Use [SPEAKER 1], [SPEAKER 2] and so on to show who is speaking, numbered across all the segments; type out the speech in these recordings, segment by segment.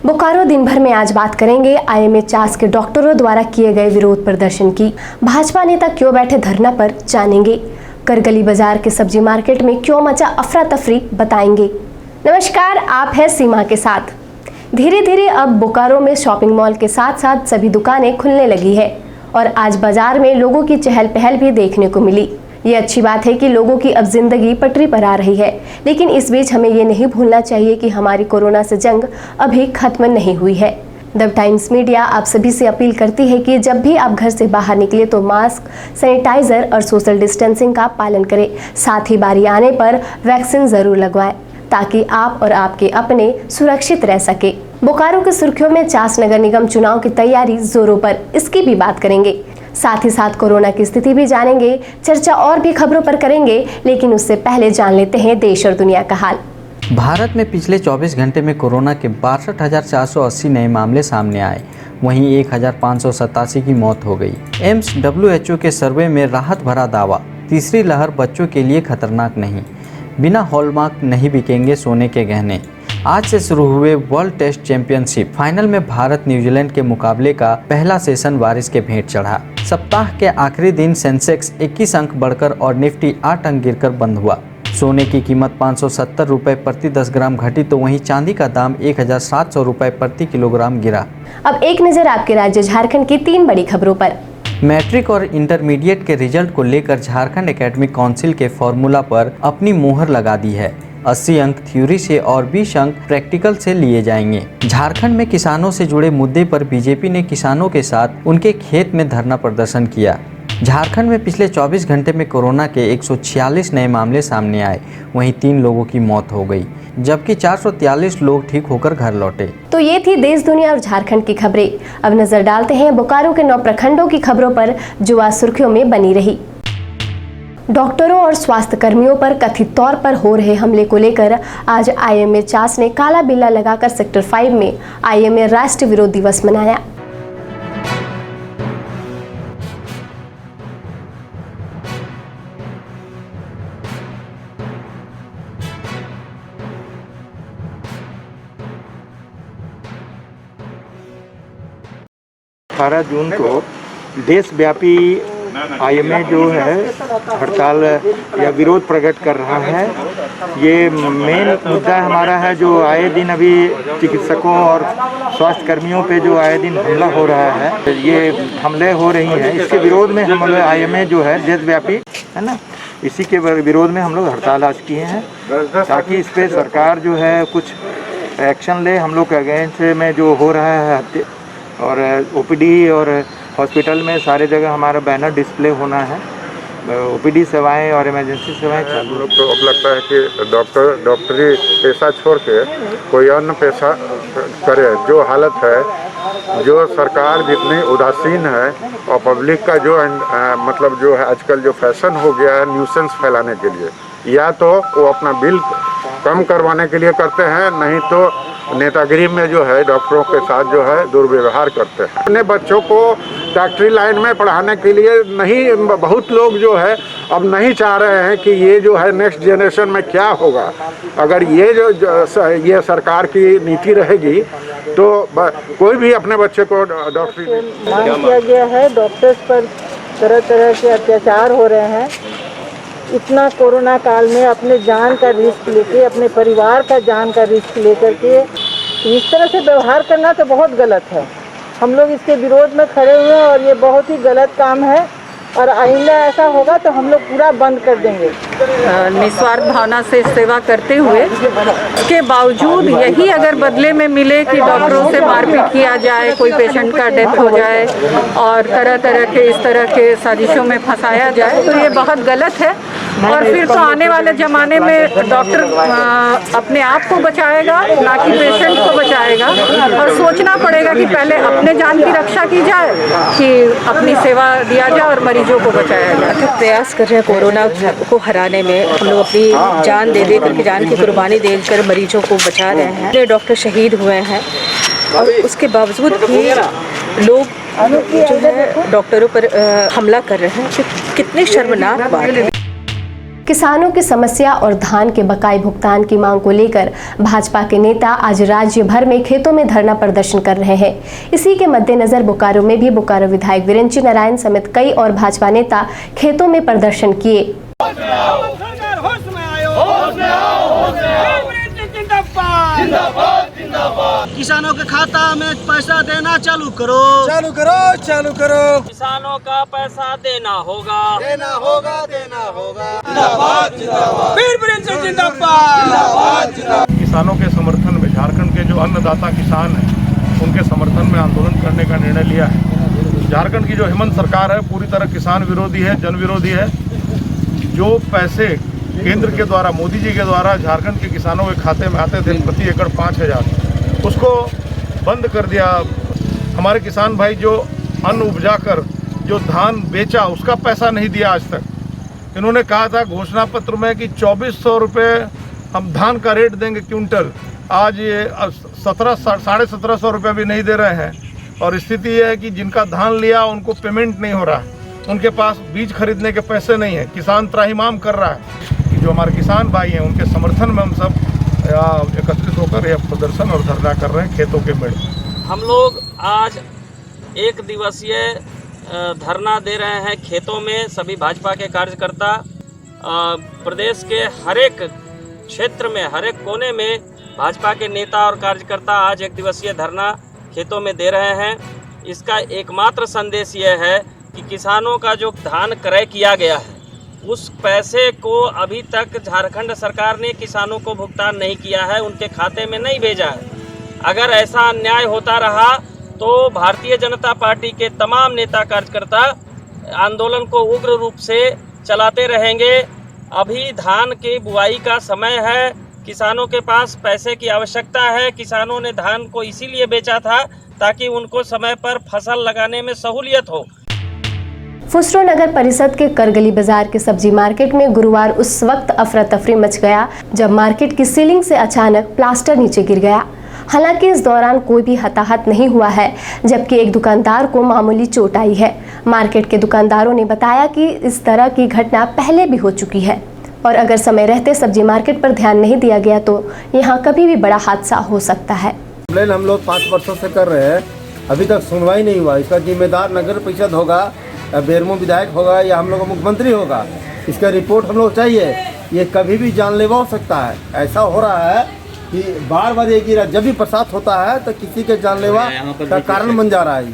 [SPEAKER 1] बोकारो दिन भर में आज बात करेंगे IMA-CHAS के डॉक्टरों द्वारा किए गए विरोध प्रदर्शन की। भाजपा नेता क्यों बैठे धरना पर, जानेंगे। करगली बाजार के सब्जी मार्केट में क्यों मचा अफरा तफरी, बताएंगे। नमस्कार, आप हैं सीमा के साथ। धीरे धीरे अब बोकारो में शॉपिंग मॉल के साथ साथ सभी दुकानें खुलने लगी है और आज बाजार में लोगों की चहल पहल भी देखने को मिली। ये अच्छी बात है कि लोगों की अब जिंदगी पटरी पर आ रही है, लेकिन इस बीच हमें ये नहीं भूलना चाहिए कि हमारी कोरोना से जंग अभी खत्म नहीं हुई है। द टाइम्स मीडिया आप सभी से अपील करती है कि जब भी आप घर से बाहर निकले तो मास्क, सैनिटाइजर और सोशल डिस्टेंसिंग का पालन करें। साथ ही बारी आने पर वैक्सीन जरूर लगवाएं ताकि आप और आपके अपने सुरक्षित रह सके। बोकारो की सुर्खियों में CHAS नगर निगम चुनाव की तैयारी जोरों पर, इसकी भी बात करेंगे। साथ ही साथ कोरोना की स्थिति भी जानेंगे। चर्चा और भी खबरों पर करेंगे, लेकिन उससे पहले जान लेते हैं देश और दुनिया का हाल।
[SPEAKER 2] भारत में पिछले 24 घंटे में कोरोना के 62,480 नए मामले सामने आए, वहीं 1,587 की मौत हो गई। एम्स WHO के सर्वे में राहत भरा दावा, तीसरी लहर बच्चों के लिए खतरनाक नहीं, बिना हॉलमार्क नहीं बिकेंगे सोने के गहने। आज से शुरू हुए वर्ल्ड टेस्ट चैंपियनशिप फाइनल में भारत न्यूजीलैंड के मुकाबले का पहला सेशन बारिश के भेंट चढ़ा। सप्ताह के आखिरी दिन सेंसेक्स 21 अंक बढ़कर और निफ्टी 8 अंक गिरकर बंद हुआ। सोने की कीमत 570 रुपये प्रति 10 ग्राम घटी तो वहीं चांदी का दाम 1,700 रुपये प्रति किलोग्राम गिरा।
[SPEAKER 1] अब एक नजर आपके राज्य झारखंड की 3 बड़ी खबरों पर।
[SPEAKER 2] मैट्रिक और इंटरमीडिएट के रिजल्ट को लेकर झारखंड एकेडमिक काउंसिल के फॉर्मूला पर अपनी मोहर लगा दी है। 80 अंक थ्योरी से और 20 अंक प्रैक्टिकल से लिए जाएंगे। झारखंड में किसानों से जुड़े मुद्दे पर बीजेपी ने किसानों के साथ उनके खेत में धरना प्रदर्शन किया। झारखंड में पिछले 24 घंटे में कोरोना के 146 नए मामले सामने आए, वहीं 3 लोगों की मौत हो गई, जबकि 443 लोग ठीक होकर घर लौटे।
[SPEAKER 1] तो ये थी देश, दुनिया और झारखंड की खबरें। अब नजर डालते हैं बोकारो के 9 प्रखंडों की खबरों पर जो आज सुर्खियों में बनी रही। डॉक्टरों और स्वास्थ्य कर्मियों पर कथित तौर पर हो रहे हमले को लेकर आज IMA-CHAS ने काला बिल्ला लगाकर सेक्टर 5 में IMA राष्ट्रीय विरोध दिवस मनाया।
[SPEAKER 3] जून को देशव्यापी IMA जो है हड़ताल या विरोध प्रकट कर रहा है। ये मेन मुद्दा हमारा है जो आए दिन अभी चिकित्सकों और स्वास्थ्य कर्मियों पे जो आए दिन हमला हो रहा है, ये हमले हो रही हैं, इसके विरोध में हम लोग IMA जो है देशव्यापी है ना, इसी के विरोध में हम लोग हड़ताल आज किए हैं ताकि इस पर सरकार जो है कुछ एक्शन ले। हम लोग के अगेंस्ट में जो हो रहा है और OPD और हॉस्पिटल में सारे जगह हमारा बैनर डिस्प्ले होना है। OPD सेवाएं और इमरजेंसी सेवाएं चालू।
[SPEAKER 4] लोग को अब लगता है कि डॉक्टरी पेशा छोड़ के कोई अन्य पेशा करे। जो हालत है, जो सरकार जितनी उदासीन है और पब्लिक का जो मतलब जो है आजकल जो फैशन हो गया है न्यूसेंस फैलाने के लिए, या तो वो अपना बिल कम करवाने के लिए करते हैं, नहीं तो नेतागिरी में जो है डॉक्टरों के साथ जो है दुर्व्यवहार करते हैं। अपने बच्चों को डॉक्टरी लाइन में पढ़ाने के लिए नहीं, बहुत लोग जो है अब नहीं चाह रहे हैं कि ये जो है नेक्स्ट जनरेशन में क्या होगा। अगर ये जो ये सरकार की नीति रहेगी तो कोई भी अपने बच्चे को डॉक्टरी
[SPEAKER 5] मांग किया गया है। डॉक्टर्स पर तरह तरह के अत्याचार हो रहे हैं। इतना कोरोना काल में अपने जान का रिस्क लेके, अपने परिवार का जान का रिस्क लेकर के इस तरह से व्यवहार करना तो बहुत गलत है। हम लोग इसके विरोध में खड़े हुए हैं और ये बहुत ही गलत काम है और आइंदा ऐसा होगा तो हम लोग पूरा बंद कर देंगे।
[SPEAKER 6] निस्वार्थ भावना से सेवा करते हुए इसके बावजूद यही अगर बदले में मिले कि डॉक्टरों से मारपीट किया जाए, कोई पेशेंट का डेथ हो जाए और तरह तरह के इस तरह के साजिशों में फंसाया जाए तो ये बहुत गलत है। और फिर तो आने वाले ज़माने में डॉक्टर अपने आप को बचाएगा, ना कि पेशेंट को बचाएगा। और सोचना पड़ेगा कि पहले अपने जान की रक्षा की जाए कि अपनी सेवा दिया जाए और मरीजों को बचाया जाए।
[SPEAKER 7] तो प्रयास कर रहे हैं कोरोना को हराने में, हम लोग अपनी जान दे करके, जान की कुर्बानी देकर मरीजों को बचा रहे हैं। डॉक्टर शहीद हुए हैं और उसके बावजूद भी लोग जो है डॉक्टरों पर हमला कर रहे हैं। कितनी शर्मनाक बात है।
[SPEAKER 1] किसानों की समस्या और धान के बकाये भुगतान की मांग को लेकर भाजपा के नेता आज राज्य भर में खेतों में धरना प्रदर्शन कर रहे हैं। इसी के मद्देनजर बोकारो में भी बोकारो विधायक वीरेंद्र नारायण समेत कई और भाजपा नेता खेतों में प्रदर्शन किए।
[SPEAKER 8] किसानों के खाता में पैसा देना चालू करो, चालू करो, चालू करो। किसानों का पैसा देना होगा, देना होगा, देना होगा। जिंदाबाद, जिंदाबाद। जिंदाबाद, जिंदाबाद।
[SPEAKER 9] किसानों के समर्थन में झारखंड के जो अन्नदाता किसान हैं उनके समर्थन में आंदोलन करने का निर्णय लिया है। झारखंड की जो हेमंत सरकार है पूरी तरह किसान विरोधी है, जन विरोधी है। जो पैसे केंद्र के द्वारा, मोदी जी के द्वारा झारखंड के किसानों के खाते में आते थे प्रति एकड़ 5,000, उसको बंद कर दिया। हमारे किसान भाई जो अन्न उपजा कर जो धान बेचा उसका पैसा नहीं दिया आज तक। इन्होंने कहा था घोषणा पत्र में कि 2400 रुपये हम धान का रेट देंगे क्विंटल, आज ये 1700-1750 रुपये भी नहीं दे रहे हैं। और स्थिति ये है कि जिनका धान लिया उनको पेमेंट नहीं हो रहा, उनके पास बीज खरीदने के पैसे नहीं है, किसान त्राहिमाम कर रहा है। जो हमारे किसान भाई हैं उनके समर्थन में हम सब एकत्रित होकर यह प्रदर्शन और धरना कर रहे हैं खेतों के मेड़।
[SPEAKER 8] हम लोग आज एक दिवसीय धरना दे रहे हैं खेतों में। सभी भाजपा के कार्यकर्ता प्रदेश के हर एक क्षेत्र में, हर एक कोने में भाजपा के नेता और कार्यकर्ता आज एक दिवसीय धरना खेतों में दे रहे हैं। इसका एकमात्र संदेश यह है कि किसानों का जो धान क्रय किया गया है उस पैसे को अभी तक झारखंड सरकार ने किसानों को भुगतान नहीं किया है, उनके खाते में नहीं भेजा है। अगर ऐसा अन्याय होता रहा तो भारतीय जनता पार्टी के तमाम नेता कार्यकर्ता आंदोलन को उग्र रूप से चलाते रहेंगे। अभी धान की बुआई का समय है, किसानों के पास पैसे की आवश्यकता है। किसानों ने धान को इसीलिए बेचा था ताकि उनको समय पर फसल लगाने में सहूलियत हो।
[SPEAKER 1] फुसरो नगर परिषद के करगली बाजार के सब्जी मार्केट में गुरुवार उस वक्त अफरा तफरी मच गया जब मार्केट की सीलिंग से अचानक प्लास्टर नीचे गिर गया। हालांकि इस दौरान कोई भी हताहत नहीं हुआ है, जबकि एक दुकानदार को मामूली चोट आई है। मार्केट के दुकानदारों ने बताया कि इस तरह की घटना पहले भी हो चुकी है और अगर समय रहते सब्जी मार्केट पर ध्यान नहीं दिया गया तो यहाँ कभी भी बड़ा हादसा हो सकता है।
[SPEAKER 10] हम लोग 5 वर्षों से कर रहे हैं, अभी तक सुनवाई नहीं हुआ। इसका जिम्मेदार नगर परिषद होगा, बेरमो विधायक होगा या हम लोग का मुख्यमंत्री होगा। इसका रिपोर्ट हम लोग चाहिए। ये कभी भी जानलेवा हो सकता है। ऐसा हो रहा है कि बार ये गिरा, जब भी बरसात होता है तो किसी के जानलेवा का कारण बन जा रहा है।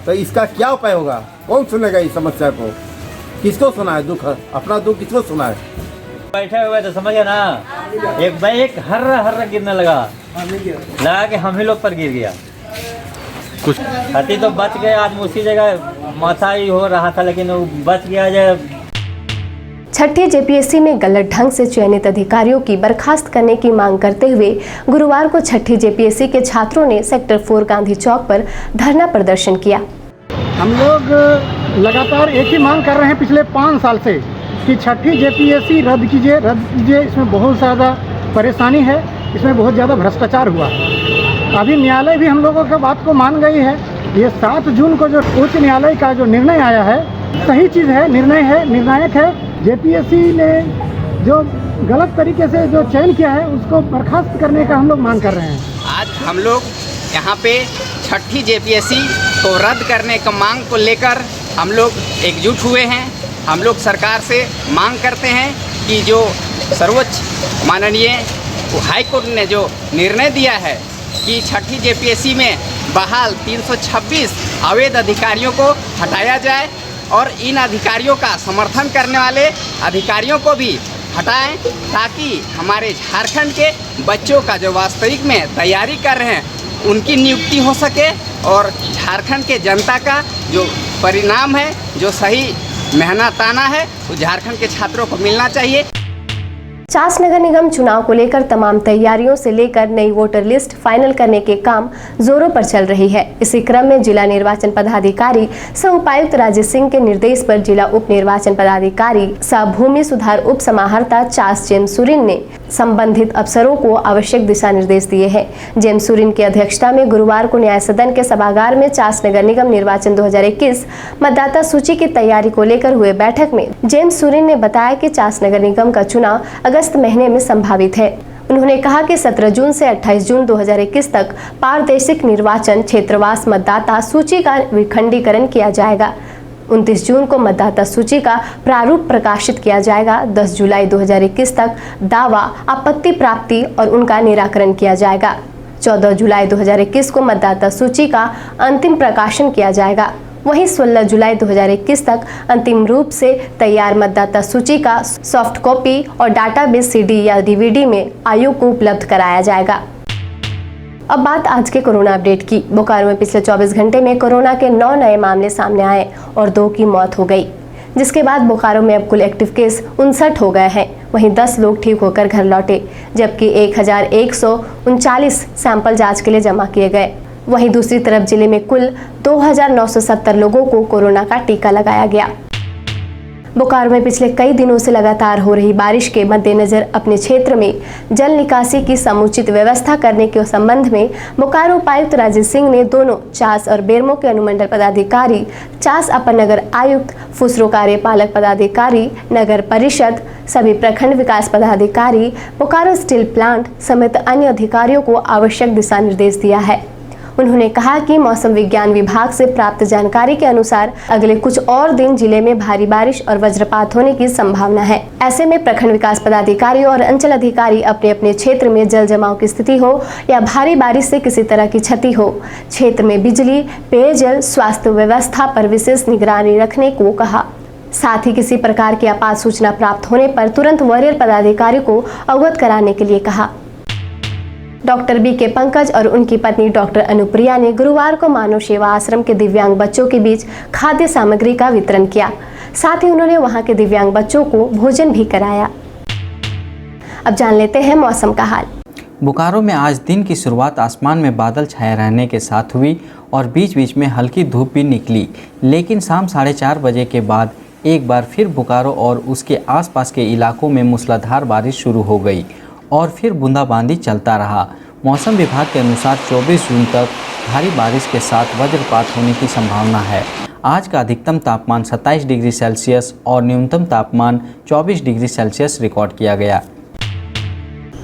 [SPEAKER 10] तो इसका क्या उपाय होगा? कौन सुनेगा इस समस्या को? किसको सुना है दुख? अपना दुख किसको सुना है?
[SPEAKER 11] बैठे हुए तो समझे ना, एक बाइक हर्रा गिरने लगा कि हम ही लोग पर गिर गया। कुछ हाथी तो बच गए, आज उसी जगह माथा ही हो रहा था लेकिन वो बच गया। जाए
[SPEAKER 1] छठी जेपीएससी में गलत ढंग से चयनित अधिकारियों की बर्खास्त करने की मांग करते हुए गुरुवार को छठी जेपीएससी के छात्रों ने सेक्टर 4 गांधी चौक पर धरना प्रदर्शन किया।
[SPEAKER 12] हम लोग लगातार एक ही मांग कर रहे हैं पिछले 5 साल से कि छठी जेपीएससी रद्द कीजिए। इसमें बहुत ज़्यादा परेशानी है, इसमें बहुत ज़्यादा भ्रष्टाचार हुआ। अभी न्यायालय भी हम लोगों की बात को मान गई है। ये 7 जून को जो उच्च न्यायालय का जो निर्णय आया है सही चीज़ है, निर्णय है, निर्णायक है। जेपीएससी ने जो गलत तरीके से जो चयन किया है उसको बर्खास्त करने का हम लोग मांग कर रहे हैं।
[SPEAKER 13] आज हम लोग यहाँ पे छठी जेपीएससी को रद्द करने का मांग को लेकर हम लोग एकजुट हुए हैं। हम लोग सरकार से मांग करते हैं कि जो सर्वोच्च माननीय हाई कोर्ट ने जो निर्णय दिया है कि छठी जेपीएससी में बहाल 326 अवैध अधिकारियों को हटाया जाए और इन अधिकारियों का समर्थन करने वाले अधिकारियों को भी हटाएं, ताकि हमारे झारखंड के बच्चों का जो वास्तविक में तैयारी कर रहे हैं उनकी नियुक्ति हो सके और झारखंड के जनता का जो परिणाम है, जो सही मेहनताना है, वो झारखंड के छात्रों को मिलना चाहिए।
[SPEAKER 1] चास नगर निगम चुनाव को लेकर तमाम तैयारियों से लेकर नई वोटर लिस्ट फाइनल करने के काम जोरों पर चल रही है। इसी क्रम में जिला निर्वाचन पदाधिकारी सह उपायुक्त राजेश सिंह के निर्देश पर जिला उप निर्वाचन पदाधिकारी सह भूमि सुधार उप समाहर्ता चास जेम सुरिन ने संबंधित अफसरों को आवश्यक दिशा निर्देश दिए हैं। जेम्स सुरीन की अध्यक्षता में गुरुवार को न्याय सदन के सभागार में चास नगर निगम निर्वाचन 2021 मतदाता सूची की तैयारी को लेकर हुए बैठक में जेम्स सुरीन ने बताया कि चास नगर निगम का चुनाव अगस्त महीने में संभावित है। उन्होंने कहा कि 17 जून से 28 जून 2021 तक पारदर्शी निर्वाचन क्षेत्रवास मतदाता सूची का विखंडीकरण किया जाएगा। 29 जून को मतदाता सूची का प्रारूप प्रकाशित किया जाएगा। 10 जुलाई 2021 तक दावा, आपत्ति प्राप्ति और उनका निराकरण किया जाएगा। 14 जुलाई 2021 को मतदाता सूची का अंतिम प्रकाशन किया जाएगा। वहीं 16 जुलाई 2021 तक अंतिम रूप से तैयार मतदाता सूची का सॉफ्ट कॉपी और डाटाबेस CD या DVD में आयोग को उपलब्ध कराया जाएगा। अब बात आज के कोरोना अपडेट की। बोकारो में पिछले 24 घंटे में कोरोना के 9 नए मामले सामने आए और 2 की मौत हो गई, जिसके बाद बोकारो में अब कुल एक्टिव केस 59 हो गए हैं। वहीं 10 लोग ठीक होकर घर लौटे, जबकि 1139 सैंपल जांच के लिए जमा किए गए। वहीं दूसरी तरफ जिले में कुल 2970 लोगों को कोरोना का टीका लगाया गया। बोकारो में पिछले कई दिनों से लगातार हो रही बारिश के मद्देनजर अपने क्षेत्र में जल निकासी की समुचित व्यवस्था करने के संबंध में बोकारो उपायुक्त राजेश सिंह ने दोनों चास और बेरमो के अनुमंडल पदाधिकारी, चास अपर नगर आयुक्त, फुसरो कार्यपालक पदाधिकारी, नगर परिषद, सभी प्रखंड विकास पदाधिकारी, बोकारो स्टील प्लांट समेत अन्य अधिकारियों को आवश्यक दिशा निर्देश दिया है। उन्होंने कहा कि मौसम विज्ञान विभाग से प्राप्त जानकारी के अनुसार अगले कुछ और दिन जिले में भारी बारिश और वज्रपात होने की संभावना है। ऐसे में प्रखंड विकास पदाधिकारी और अंचल अधिकारी अपने अपने क्षेत्र में जल जमाव की स्थिति हो या भारी बारिश से किसी तरह की क्षति हो, क्षेत्र में बिजली, पेयजल, स्वास्थ्य व्यवस्था पर विशेष निगरानी रखने को कहा। साथ ही किसी प्रकार की आपात सूचना प्राप्त होने पर तुरंत वरीय पदाधिकारी को अवगत कराने के लिए कहा। डॉक्टर BK पंकज और उनकी पत्नी डॉक्टर अनुप्रिया ने गुरुवार को मानव सेवा आश्रम के दिव्यांग बच्चों के बीच खाद्य सामग्री का वितरण किया। साथ ही उन्होंने वहां के दिव्यांग बच्चों को भोजन भी कराया। अब जान लेते हैं मौसम का हाल।
[SPEAKER 2] बोकारो में आज दिन की शुरुआत आसमान में बादल छाए रहने के साथ हुई और बीच बीच में हल्की धूप भी निकली, लेकिन शाम 4:30 बजे के बाद एक बार फिर बोकारो और उसके आसपास के इलाकों में मूसलाधार बारिश शुरू हो गई और फिर बूंदाबांदी चलता रहा। मौसम विभाग के अनुसार 24 जून तक भारी बारिश के साथ वज्रपात होने की संभावना है। आज का अधिकतम तापमान 27 डिग्री सेल्सियस और न्यूनतम तापमान 24 डिग्री सेल्सियस रिकॉर्ड किया गया।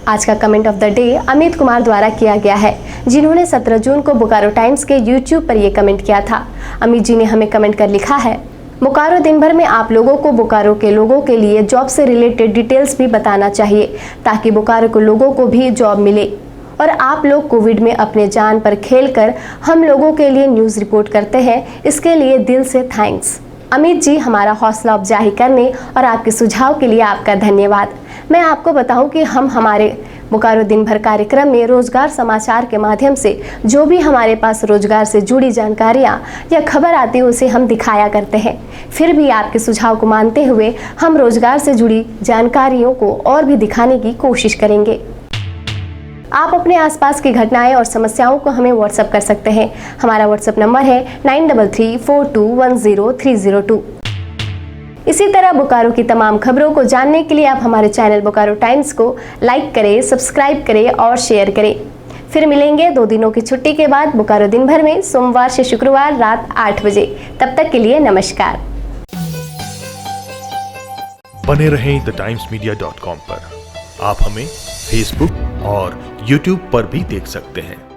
[SPEAKER 1] आज का comment of the day Amit Kumar द्वारा किया गया है, जिन्होंने 17 जून को बोकारो टाइम्स के YouTube पर ये कमेंट किया था। अमित जी ने हमें कमेंट कर लिखा है, बोकारो दिन भर में आप लोगों को बोकारो के लोगों के लिए जॉब से रिलेटेड डिटेल्स भी बताना चाहिए, ताकि बोकारो के लोगों को भी जॉब मिले। और आप लोग कोविड में अपने जान पर खेलकर हम लोगों के लिए न्यूज़ रिपोर्ट करते हैं, इसके लिए दिल से थैंक्स। अमित जी, हमारा हौसला अफजाई करने और आपके सुझाव के लिए आपका धन्यवाद। मैं आपको बताऊं कि हम हमारे बोकारो दिन भर कार्यक्रम में रोजगार समाचार के माध्यम से जो भी हमारे पास रोजगार से जुड़ी जानकारियां या खबर आती है उसे हम दिखाया करते हैं। फिर भी आपके सुझाव को मानते हुए हम रोजगार से जुड़ी जानकारियों को और भी दिखाने की कोशिश करेंगे। आप अपने आसपास की घटनाएं और समस्याओं को हमें व्हाट्सएप कर सकते हैं। हमारा व्हाट्सएप नंबर है 9334210302। इसी तरह बोकारो की तमाम खबरों को जानने के लिए आप हमारे चैनल बोकारो टाइम्स को लाइक करें, सब्सक्राइब करें और शेयर करें। फिर मिलेंगे 2 दिनों की छुट्टी के बाद बोकारो दिन भर में सोमवार से शुक्रवार रात 8 बजे। तब तक के लिए नमस्कार।
[SPEAKER 14] बने रहें thetimes media.com पर। आप हमें फेसबुक और यूट्यूब पर भी देख सकते हैं।